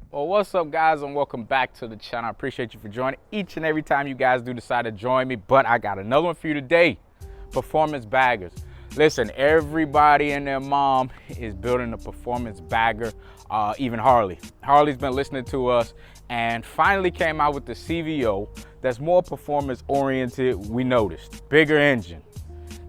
Well, what's up, guys, and welcome back to the channel. I appreciate you for joining each and every time you guys do decide to join me, but I got another one for you today. Performance baggers. Listen, everybody and their mom is building a performance bagger, even Harley. Harley's been listening to us and finally came out with the CVO that's more performance oriented. We noticed bigger engine,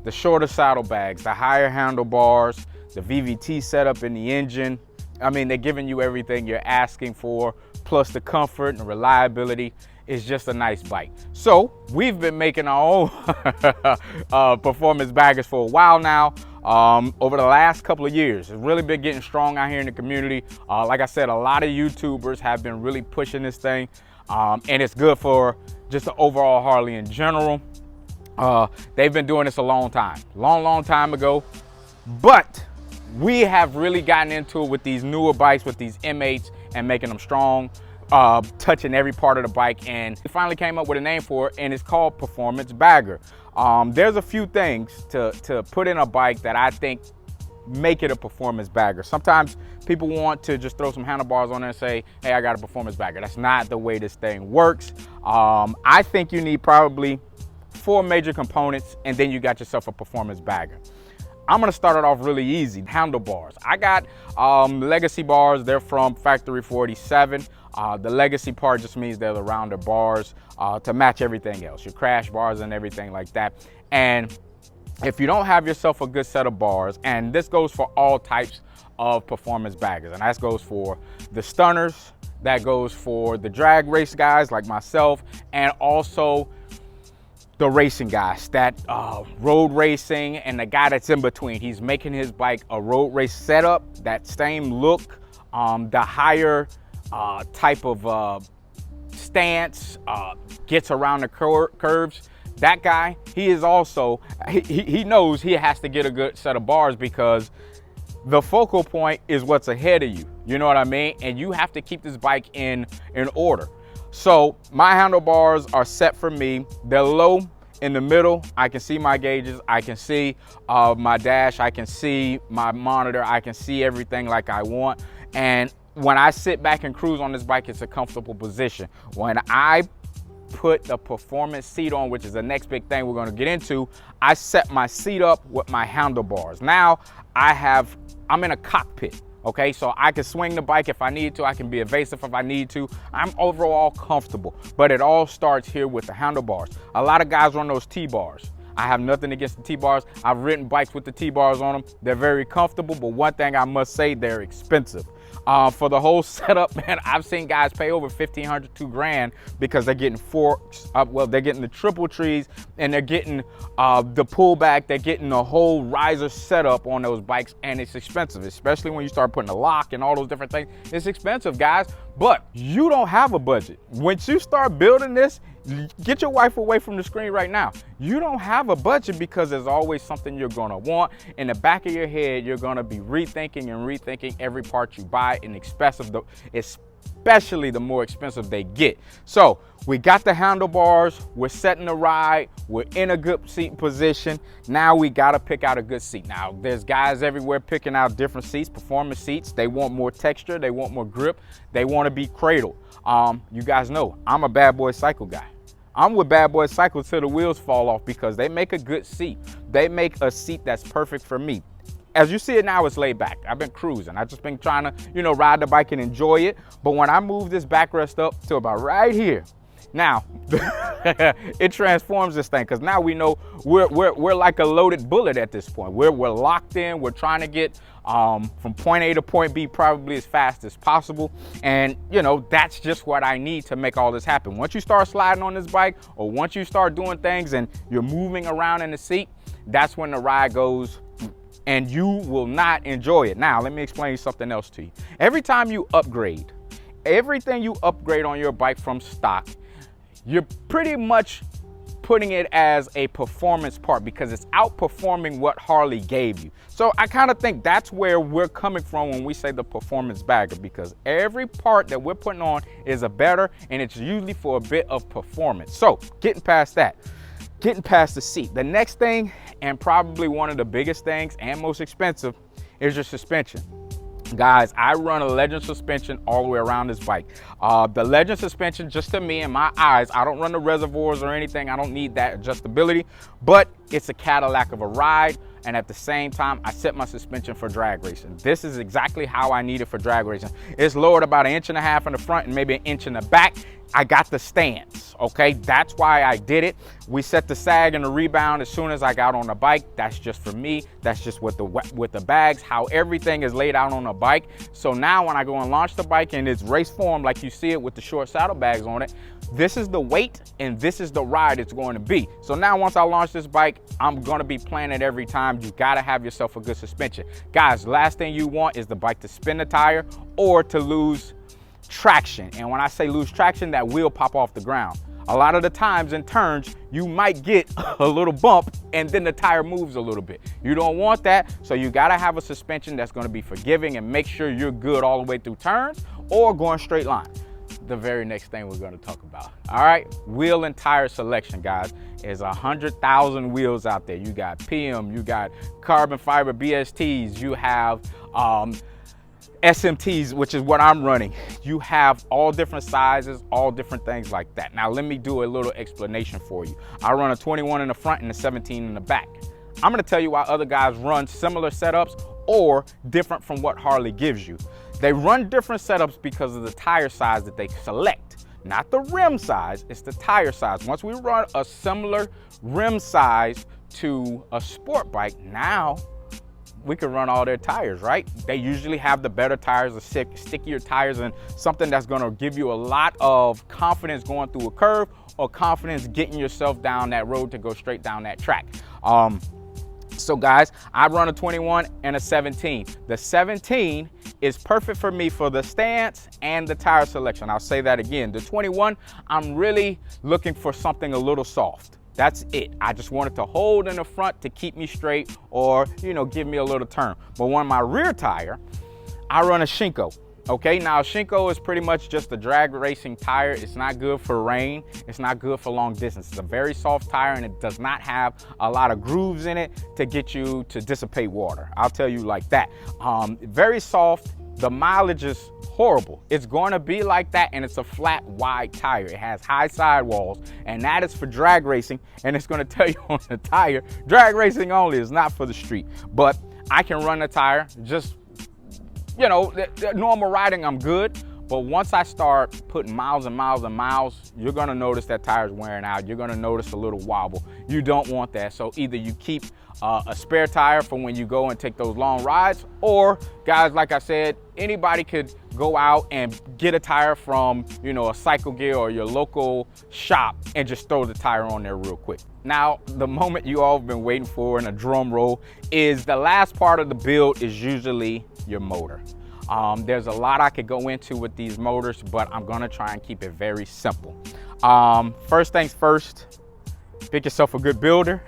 the shorter saddlebags, the higher handlebars, the VVT setup in the engine. I mean, they're giving you everything you're asking for, plus the comfort and reliability. Is just a nice bike. So we've been making our own performance baggers for a while now. Over the last couple of years, it's really been getting strong out here in the community. Like I said, a lot of YouTubers have been really pushing this thing, and it's good for just the overall Harley in general. They've been doing this a long time ago, but we have really gotten into it with these newer bikes, with these M8s, and making them strong, touching every part of the bike, and we finally came up with a name for it, and it's called Performance Bagger. There's a few things to put in a bike that I think make it a performance bagger. Sometimes people want to just throw some handlebars on there and say, hey, I got a performance bagger. That's not the way this thing works. I think you need probably 4 major components, and then you got yourself a performance bagger. I'm gonna start it off really easy. Handlebars. I got legacy bars. They're from Factory 47. The legacy part just means they're the rounder bars to match everything else, your crash bars and everything like that. And if you don't have yourself a good set of bars, and this goes for all types of performance baggers, and that goes for the stunners, that goes for the drag race guys like myself, and also the racing guys, that road racing, and the guy that's in between. He's making his bike a road race setup, that same look, the higher type of stance, gets around the curves. That guy, he is also, he knows he has to get a good set of bars, because the focal point is what's ahead of you. You know what I mean? And you have to keep this bike in order. So my handlebars are set for me. They're low in the middle. I can see my gauges. I can see my dash. I can see my monitor. I can see everything like I want. And when I sit back and cruise on this bike, it's a comfortable position. When I put the performance seat on, which is the next big thing we're going to get into, I set my seat up with my handlebars. Now I'm in a cockpit. Okay, so I can swing the bike if I need to. I can be evasive if I need to. I'm overall comfortable, but it all starts here with the handlebars. A lot of guys run those T-bars. I have nothing against the T-bars. I've ridden bikes with the T-bars on them. They're very comfortable, but one thing I must say, they're expensive. For the whole setup, man, I've seen guys pay over $1,500, $2,000 because they're getting forks. Well, they're getting the triple trees, and they're getting the pullback. They're getting the whole riser setup on those bikes, and it's expensive, especially when you start putting a lock and all those different things. It's expensive, guys, but you don't have a budget. Once you start building this, get your wife away from the screen right now. You don't have a budget, because there's always something you're gonna want. In the back of your head, you're gonna be rethinking every part you buy, and especially the more expensive they get. So we got the handlebars, we're setting the ride, we're in a good seat position. Now we gotta pick out a good seat. Now there's guys everywhere picking out different seats, performance seats. They want more texture, they want more grip, they wanna be cradled. You guys know, I'm a Bad Boy Cycle guy. I'm with Bad Boy Cycle till the wheels fall off, because they make a good seat. They make a seat that's perfect for me. As you see it now, it's laid back. I've been cruising. I've just been trying to, ride the bike and enjoy it. But when I move this backrest up to about right here, now it transforms this thing, because now we know we're like a loaded bullet at this point. We're locked in. We're trying to get from point A to point B probably as fast as possible. And that's just what I need to make all this happen. Once you start sliding on this bike, or once you start doing things and you're moving around in the seat, that's when the ride goes, and you will not enjoy it. Now, let me explain something else to you. Every time you upgrade, everything you upgrade on your bike from stock, you're pretty much putting it as a performance part, because it's outperforming what Harley gave you. So I kind of think that's where we're coming from when we say the performance bagger, because every part that we're putting on is a better, and it's usually for a bit of performance. So getting past that, Getting past the seat. The next thing, and probably one of the biggest things and most expensive, is your suspension. Guys, I run a Legend suspension all the way around this bike. The Legend suspension, just to me, in my eyes, I don't run the reservoirs or anything. I don't need that adjustability, but it's a Cadillac of a ride. And at the same time, I set my suspension for drag racing. This is exactly how I need it for drag racing. It's lowered about 1.5 inches in the front and maybe 1 inch in the back. I got the stance, okay? That's why I did it. We set the sag and the rebound as soon as I got on the bike. That's just for me. That's just with the bags, how everything is laid out on the bike. So now when I go and launch the bike in its race form, like you see it with the short saddlebags on it, this is the weight and this is the ride it's going to be. So now once I launch this bike, I'm gonna be playing it every time. You gotta have yourself a good suspension. Guys, last thing you want is the bike to spin the tire or to lose traction. And when I say lose traction, that wheel pop off the ground. A lot of the times in turns, you might get a little bump and then the tire moves a little bit. You don't want that, so you gotta have a suspension that's gonna be forgiving and make sure you're good all the way through turns or going straight line. The very next thing we're gonna talk about. All right, wheel and tire selection, guys. There's 100,000 wheels out there. You got PM, you got carbon fiber BSTs, you have SMTs, which is what I'm running. You have all different sizes, all different things like that. Now let me do a little explanation for you. I run a 21 in the front and a 17 in the back. I'm gonna tell you why other guys run similar setups or different from what Harley gives you. They run different setups because of the tire size that they select. Not the rim size, it's the tire size. Once we run a similar rim size to a sport bike, now we can run all their tires, right? They usually have the better tires, the stickier tires, and something that's gonna give you a lot of confidence going through a curve or confidence getting yourself down that road to go straight down that track. So guys, I run a 21 and a 17. The 17 is perfect for me for the stance and the tire selection. I'll say that again. The 21, I'm really looking for something a little soft. That's it. I just want it to hold in the front to keep me straight or, you know, give me a little turn. But on my rear tire, I run a Shinko. Okay, now Shinko is pretty much just a drag racing tire. It's not good for rain. It's not good for long distance. It's a very soft tire and it does not have a lot of grooves in it to get you to dissipate water. I'll tell you like that. Very soft. The mileage is horrible. It's going to be like that, and it's a flat, wide tire. It has high sidewalls, and that is for drag racing, and it's going to tell you on the tire, drag racing only, is not for the street. But I can run the tire just, you know, the normal riding, I'm good. But once I start putting miles and miles and miles, you're gonna notice that tire's wearing out. You're gonna notice a little wobble. You don't want that. So either you keep a spare tire for when you go and take those long rides, or guys, like I said, anybody could go out and get a tire from, you know, a Cycle Gear or your local shop and just throw the tire on there real quick. Now, the moment you all have been waiting for in a drum roll is the last part of the build is usually your motor. There's a lot I could go into with these motors, but I'm gonna try and keep it very simple. First things first, pick yourself a good builder.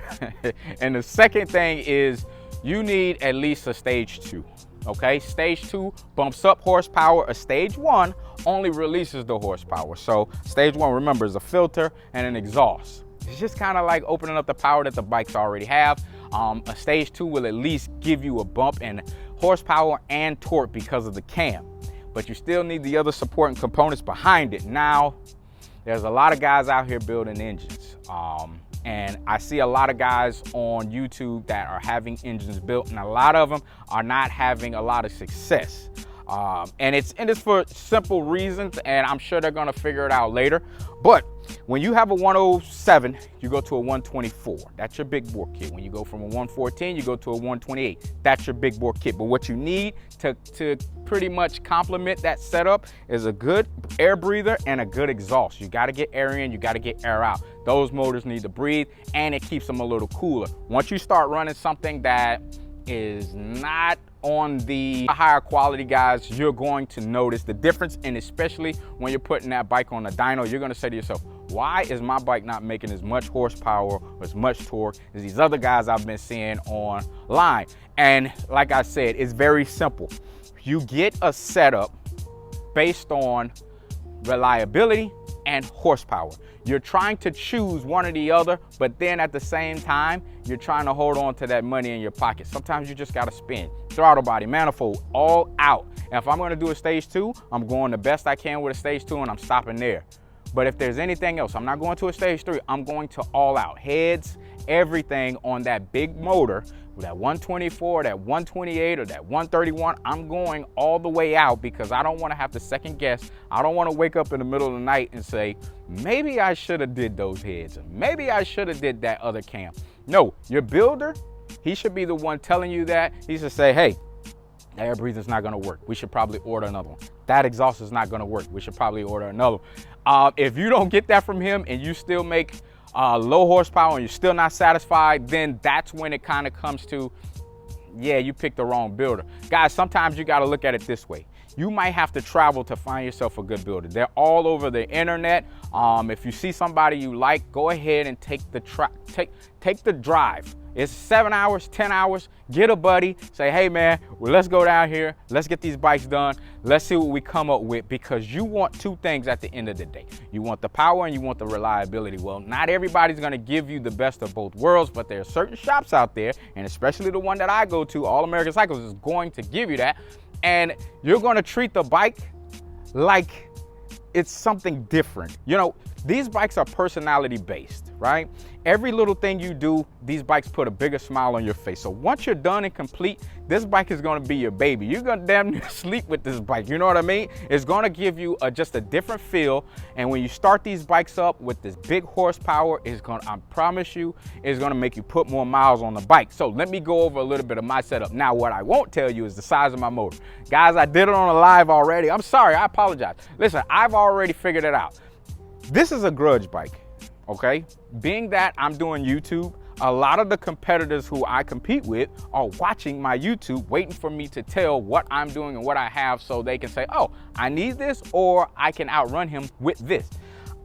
And the second thing is you need at least a stage 2. Okay, stage 2 bumps up horsepower. A stage 1 only releases the horsepower. So stage 1, remember, is a filter and an exhaust. It's just kind of like opening up the power that the bikes already have. A stage 2 will at least give you a bump in horsepower and torque because of the cam, but you still need the other supporting components behind it. Now, there's a lot of guys out here building engines, and I see a lot of guys on YouTube that are having engines built, and a lot of them are not having a lot of success. And it's for simple reasons, and I'm sure they're gonna figure it out later. But when you have a 107, you go to a 124. That's your big bore kit. When you go from a 114, you go to a 128. That's your big bore kit. But what you need to pretty much complement that setup is a good air breather and a good exhaust. You gotta get air in, you gotta get air out. Those motors need to breathe, and it keeps them a little cooler. Once you start running something that is not on the higher quality, guys, you're going to notice the difference. And especially when you're putting that bike on a dyno, you're going to say to yourself, why is my bike not making as much horsepower or as much torque as these other guys I've been seeing online? And like I said, it's very simple. You get a setup based on reliability and horsepower. You're trying to choose one or the other, but then at the same time, you're trying to hold on to that money in your pocket. Sometimes you just gotta spin. Throttle body, manifold, all out. And if I'm gonna do a stage 2, I'm going the best I can with a stage 2 and I'm stopping there. But if there's anything else, I'm not going to a stage 3, I'm going to all out. Heads, everything on that big motor, that 124, that 128, or that 131, I'm going all the way out because I don't want to have to second guess. I don't want to wake up in the middle of the night and say, maybe I should have did those heads. Maybe I should have did that other cam. No, your builder, he should be the one telling you that. He should say, hey, that air breather's not gonna work. We should probably order another one. That exhaust is not gonna work. We should probably order another one. If you don't get that from him and you still make low horsepower and you're still not satisfied, then that's when it kind of comes to, yeah, you picked the wrong builder. Guys, sometimes you gotta look at it this way. You might have to travel to find yourself a good builder. They're all over the internet. If you see somebody you like, go ahead and take the drive. It's 7 hours, 10 hours. Get a buddy, say, hey man, well, let's go down here. Let's get these bikes done. Let's see what we come up with, because you want two things at the end of the day. You want the power and you want the reliability. Well, not everybody's gonna give you the best of both worlds, but there are certain shops out there, and especially the one that I go to, All American Cycles, is going to give you that. And you're gonna treat the bike like it's something different. You know, these bikes are personality based, right? Every little thing you do, these bikes put a bigger smile on your face. So once you're done and complete, this bike is gonna be your baby. You're gonna damn near sleep with this bike, you know what I mean? It's gonna give you just a different feel. And when you start these bikes up with this big horsepower, it's gonna, I promise you, it's gonna make you put more miles on the bike. So let me go over a little bit of my setup. Now, what I won't tell you is the size of my motor. Guys, I did it on a live already. I'm sorry, I apologize. Listen, I've already figured it out. This is a grudge bike, okay? Being that I'm doing YouTube, a lot of the competitors who I compete with are watching my YouTube, waiting for me to tell what I'm doing and what I have, so they can say, oh, I need this, or I can outrun him with this.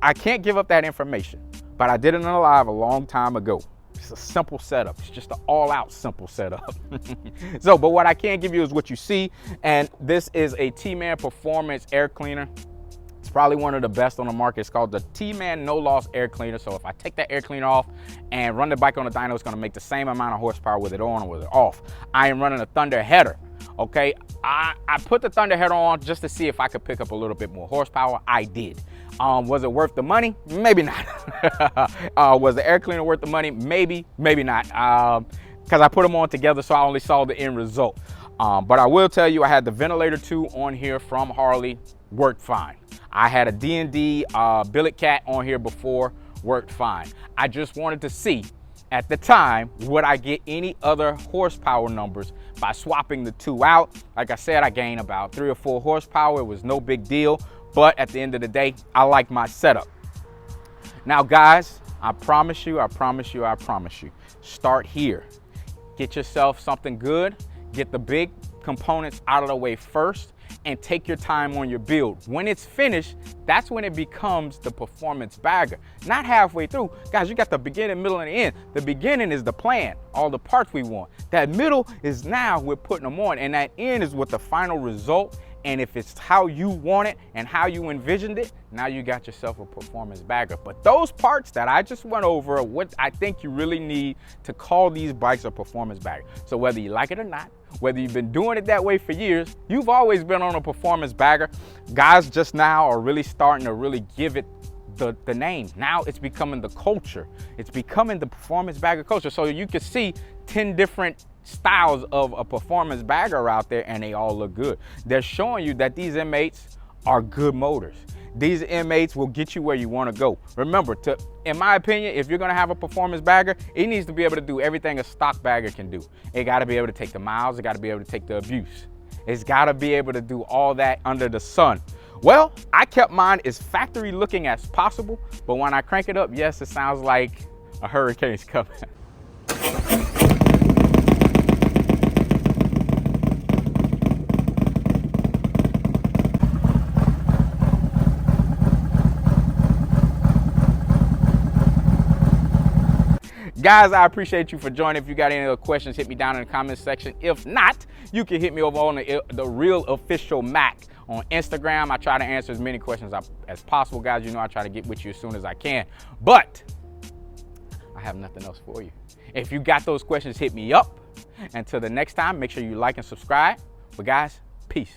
I can't give up that information, but I did it on a live a long time ago. It's a simple setup. It's just an all-out simple setup. So, but what I can give you is what you see, and this is a T-Man Performance air cleaner. It's probably one of the best on the market. It's called the T-Man No Loss Air Cleaner. So if I take that air cleaner off and run the bike on the dyno, it's gonna make the same amount of horsepower with it on or with it off. I am running a Thunder header, okay? I put the Thunder header on just to see if I could pick up a little bit more horsepower. I did. Was it worth the money? Maybe not. Was the air cleaner worth the money? Maybe, maybe not. Because I put them on together, so I only saw the end result. But I will tell you, I had the Ventilator 2 on here from Harley, worked fine. I had a D&D Billet Cat on here before, worked fine. I just wanted to see at the time, would I get any other horsepower numbers by swapping the two out? Like I said, I gained about 3 or 4 horsepower. It was no big deal, but at the end of the day, I like my setup. Now guys, I promise you, start here. Get yourself something good, get the big components out of the way first, and take your time on your build. When it's finished, that's when it becomes the performance bagger. Not halfway through. Guys, you got the beginning, middle, and the end. The beginning is the plan, all the parts we want. That middle is now we're putting them on, and that end is what the final result. And if it's how you want it and how you envisioned it, now you got yourself a performance bagger. But those parts that I just went over are what I think you really need to call these bikes a performance bagger. So whether you like it or not, whether you've been doing it that way for years, you've always been on a performance bagger. Guys just now are really starting to really give it the name. Now it's becoming the culture. It's becoming the performance bagger culture. So you can see 10 different styles of a performance bagger out there, and they all look good. They're showing you that these M8s are good motors. These M8s will get you where you want to go. Remember, in my opinion, if you're going to have a performance bagger, it needs to be able to do everything a stock bagger can do. It got to be able to take the miles. It got to be able to take the abuse. It's got to be able to do all that under the sun. Well, I kept mine as factory looking as possible, but when I crank it up, yes, it sounds like a hurricane's coming. Guys, I appreciate you for joining. If you got any other questions, hit me down in the comments section. If not, you can hit me over on the Real Official Mac on Instagram. I try to answer as many questions as possible, guys. You know I try to get with you as soon as I can. But I have nothing else for you. If you got those questions, hit me up. Until the next time, make sure you like and subscribe. But guys, peace.